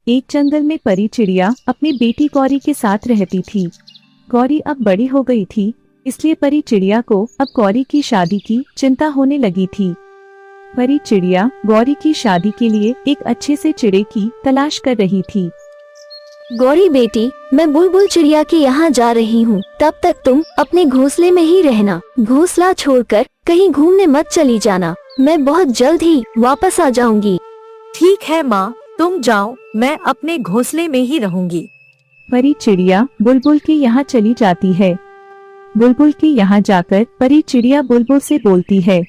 एक जंगल में परी चिड़िया अपनी बेटी गौरी के साथ रहती थी। गौरी अब बड़ी हो गई थी, इसलिए परी चिड़िया को अब गौरी की शादी की चिंता होने लगी थी। परी चिड़िया गौरी की शादी के लिए एक अच्छे से चिड़े की तलाश कर रही थी। गौरी बेटी, मैं बुलबुल चिड़िया के यहाँ जा रही हूँ, तब तक तुम अपने घोंसले में ही रहना। घोंसला छोड़कर कहीं घूमने मत चली जाना। मैं बहुत जल्द ही वापस आ जाऊंगी। ठीक है माँ, तुम जाओ, मैं अपने घोंसले में ही रहूंगी। परी चिड़िया बुलबुल के यहाँ चली जाती है। बुलबुल के यहाँ जाकर परी चिड़िया बुलबुल से बोलती है,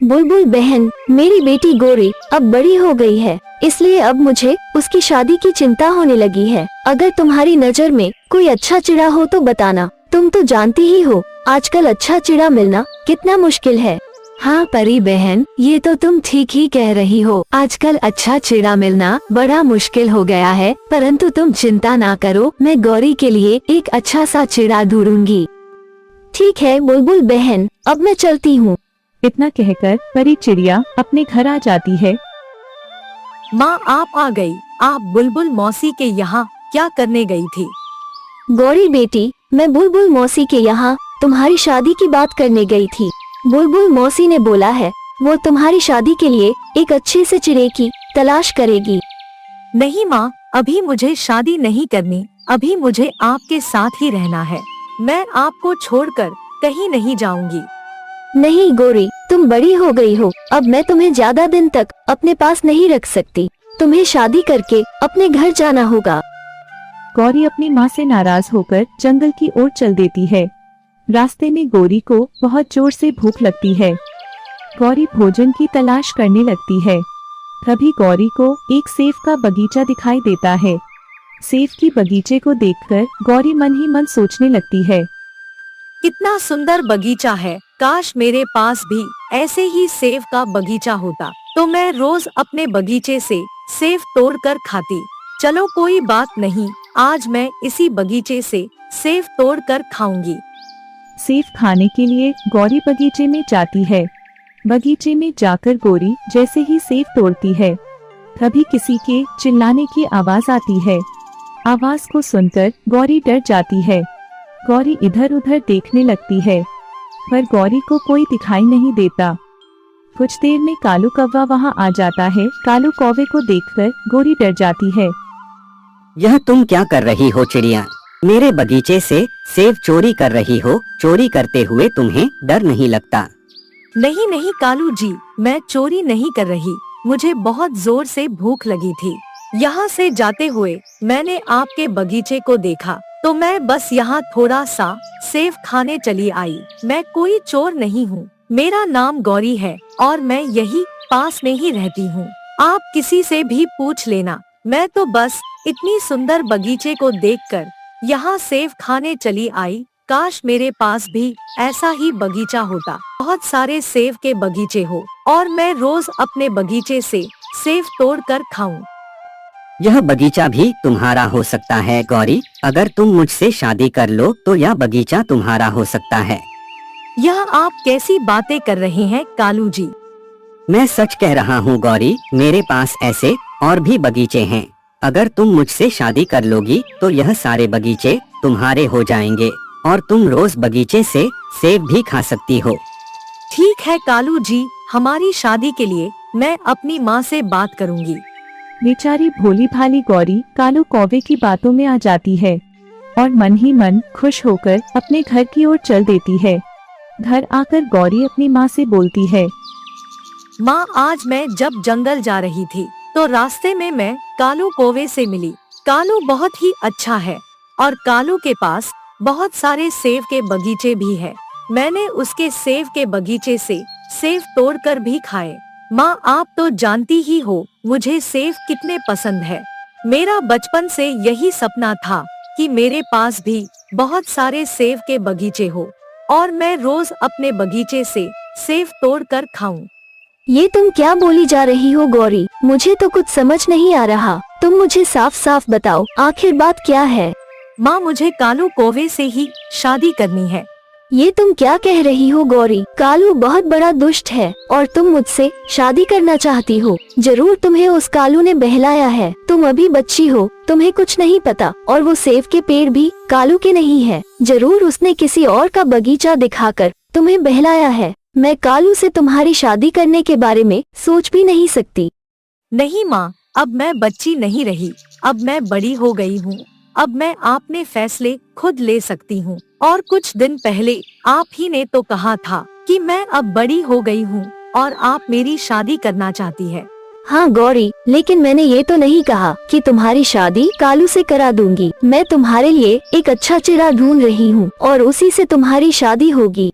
बुलबुल बहन, मेरी बेटी गौरी अब बड़ी हो गई है, इसलिए अब मुझे उसकी शादी की चिंता होने लगी है। अगर तुम्हारी नजर में कोई अच्छा चिड़ा हो तो बताना। तुम तो जानती ही हो आजकल अच्छा चिड़ा मिलना कितना मुश्किल है। हाँ परी बहन, ये तो तुम ठीक ही कह रही हो। आजकल अच्छा चिड़ा मिलना बड़ा मुश्किल हो गया है, परंतु तुम चिंता ना करो, मैं गौरी के लिए एक अच्छा सा चिड़ा ढूंढूंगी। ठीक है बुलबुल बहन, अब मैं चलती हूँ। इतना कहकर परी चिड़िया अपने घर आ जाती है। माँ आप आ गई। आप बुलबुल मौसी के यहाँ क्या करने गई थी? गौरी बेटी, मैं बुलबुल मौसी के यहाँ तुम्हारी शादी की बात करने गई थी। बुलबुल मौसी ने बोला है वो तुम्हारी शादी के लिए एक अच्छे से चिड़े की तलाश करेगी। नहीं माँ, अभी मुझे शादी नहीं करनी, अभी मुझे आपके साथ ही रहना है। मैं आपको छोड़कर कहीं नहीं जाऊंगी। नहीं गौरी, तुम बड़ी हो गई हो, अब मैं तुम्हें ज्यादा दिन तक अपने पास नहीं रख सकती। तुम्हें शादी करके अपने घर जाना होगा। गौरी अपनी माँ से नाराज होकर जंगल की ओर चल देती है। रास्ते में गौरी को बहुत जोर से भूख लगती है। गौरी भोजन की तलाश करने लगती है। तभी गौरी को एक सेब का बगीचा दिखाई देता है। सेब की बगीचे को देखकर गौरी मन ही मन सोचने लगती है, कितना सुंदर बगीचा है, काश मेरे पास भी ऐसे ही सेब का बगीचा होता तो मैं रोज अपने बगीचे से सेब तोड़कर खाती। चलो कोई बात नहीं, आज मैं इसी बगीचे से सेब तोड़कर खाऊंगी। सेब खाने के लिए गौरी बगीचे में जाती है। बगीचे में जाकर गौरी जैसे ही सेब तोड़ती है, तभी किसी के चिल्लाने की आवाज आती है। आवाज को सुनकर गौरी डर जाती है। गौरी इधर उधर देखने लगती है, पर गौरी को कोई दिखाई नहीं देता। कुछ देर में कालू कौवा वहां आ जाता है। कालू कौवे को देखकर गौरी डर जाती है। यह तुम क्या कर रही हो चिड़िया? मेरे बगीचे से सेब चोरी कर रही हो। चोरी करते हुए तुम्हें डर नहीं लगता? नहीं नहीं कालू जी, मैं चोरी नहीं कर रही, मुझे बहुत जोर से भूख लगी थी। यहाँ से जाते हुए मैंने आपके बगीचे को देखा तो मैं बस यहाँ थोड़ा सा सेब खाने चली आई। मैं कोई चोर नहीं हूँ, मेरा नाम गौरी है और मैं यही पास में ही रहती हूँ। आप किसी से भी पूछ लेना, मैं तो बस इतनी सुंदर बगीचे को देखकर यहाँ सेब खाने चली आई। काश मेरे पास भी ऐसा ही बगीचा होता, बहुत सारे सेब के बगीचे हो और मैं रोज अपने बगीचे से सेब तोड़ कर खाऊं। यह बगीचा भी तुम्हारा हो सकता है गौरी। अगर तुम मुझसे शादी कर लो तो यह बगीचा तुम्हारा हो सकता है। यह आप कैसी बातें कर रहे हैं कालू जी? मैं सच कह रहा हूँ गौरी, मेरे पास ऐसे और भी बगीचे हैं। अगर तुम मुझसे शादी कर लोगी तो यह सारे बगीचे तुम्हारे हो जाएंगे और तुम रोज बगीचे से सेब भी खा सकती हो। ठीक है कालू जी, हमारी शादी के लिए मैं अपनी माँ से बात करूँगी। बेचारी भोली भाली गौरी कालू कौवे की बातों में आ जाती है और मन ही मन खुश होकर अपने घर की ओर चल देती है। घर आकर गौरी अपनी माँ से बोलती है, माँ आज मैं जब जंगल जा रही थी तो रास्ते में मैं कालू कौवे से मिली। कालू बहुत ही अच्छा है और कालू के पास बहुत सारे सेब के बगीचे भी है। मैंने उसके सेब के बगीचे से सेब तोड़कर भी खाए। माँ आप तो जानती ही हो मुझे सेब कितने पसंद है। मेरा बचपन से यही सपना था कि मेरे पास भी बहुत सारे सेब के बगीचे हो और मैं रोज अपने बगीचे से सेब तोड़कर खाऊं। ये तुम क्या बोली जा रही हो गौरी? मुझे तो कुछ समझ नहीं आ रहा। तुम मुझे साफ साफ बताओ, आखिर बात क्या है? माँ मुझे कालू कौवे से ही शादी करनी है। ये तुम क्या कह रही हो गौरी? कालू बहुत बड़ा दुष्ट है और तुम मुझसे शादी करना चाहती हो। जरूर तुम्हें उस कालू ने बहलाया है। तुम अभी बच्ची हो, तुम्हें कुछ नहीं पता। और वो सेब के पेड़ भी कालू के नहीं है। जरूर उसने किसी और का बगीचा दिखाकर तुम्हें बहलाया है। मैं कालू से तुम्हारी शादी करने के बारे में सोच भी नहीं सकती। नहीं माँ, अब मैं बच्ची नहीं रही, अब मैं बड़ी हो गई हूँ। अब मैं अपने फैसले खुद ले सकती हूँ। और कुछ दिन पहले आप ही ने तो कहा था कि मैं अब बड़ी हो गई हूँ और आप मेरी शादी करना चाहती है। हाँ गौरी, लेकिन मैंने ये तो नहीं कहा कि तुम्हारी शादी कालू से करा दूंगी। मैं तुम्हारे लिए एक अच्छा चिड़ा ढूंढ रही हूँ और उसी से तुम्हारी शादी होगी।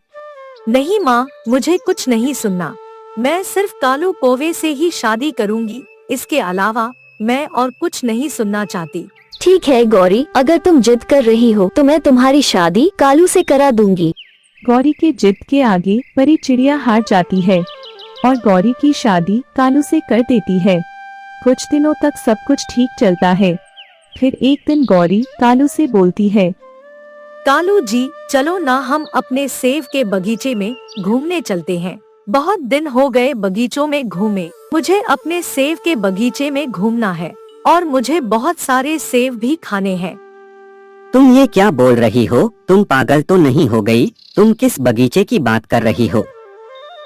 नहीं माँ, मुझे कुछ नहीं सुनना। मैं सिर्फ कालू कोवे से ही शादी करूँगी। इसके अलावा मैं और कुछ नहीं सुनना चाहती। ठीक है गौरी, अगर तुम जिद कर रही हो तो मैं तुम्हारी शादी कालू से करा दूंगी। गौरी के जिद के आगे परी चिड़िया हार जाती है और गौरी की शादी कालू से कर देती है। कुछ दिनों तक सब कुछ ठीक चलता है। फिर एक दिन गौरी कालू से बोलती है, कालू जी, चलो ना हम अपने सेब के बगीचे में घूमने चलते हैं। बहुत दिन हो गए बगीचों में घूमे। मुझे अपने सेब के बगीचे में घूमना है और मुझे बहुत सारे सेब भी खाने हैं। तुम ये क्या बोल रही हो? तुम पागल तो नहीं हो गई? तुम किस बगीचे की बात कर रही हो?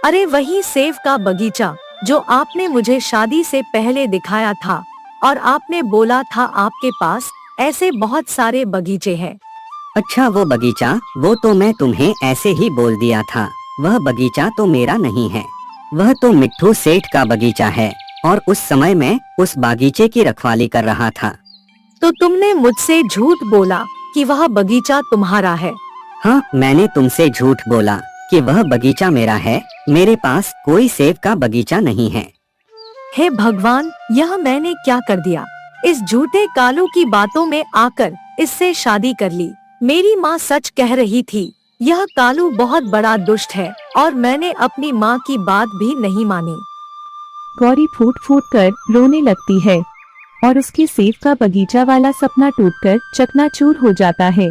अरे वही सेब का बगीचा जो आपने मुझे शादी से पहले दिखाया था और आपने बोला था आपके पास ऐसे बहुत सारे बगीचे हैं। अच्छा, वो बगीचा, वो तो मैं तुम्हें ऐसे ही बोल दिया था। वह बगीचा तो मेरा नहीं है, वह तो मिट्ठू सेठ का बगीचा है और उस समय मैं उस बागीचे की रखवाली कर रहा था। तो तुमने मुझसे झूठ बोला कि वह बगीचा तुम्हारा है। हाँ, मैंने तुमसे झूठ बोला कि वह बगीचा मेरा है। मेरे पास कोई सेब का बगीचा नहीं है। हे भगवान, यह मैंने क्या कर दिया? इस झूठे कालू की बातों में आकर इससे शादी कर ली। मेरी माँ सच कह रही थी, यह कालू बहुत बड़ा दुष्ट है और मैंने अपनी माँ की बात भी नहीं मानी। गौरी फूट फूट कर रोने लगती है और उसके सेब का बगीचा वाला सपना टूटकर चकनाचूर हो जाता है।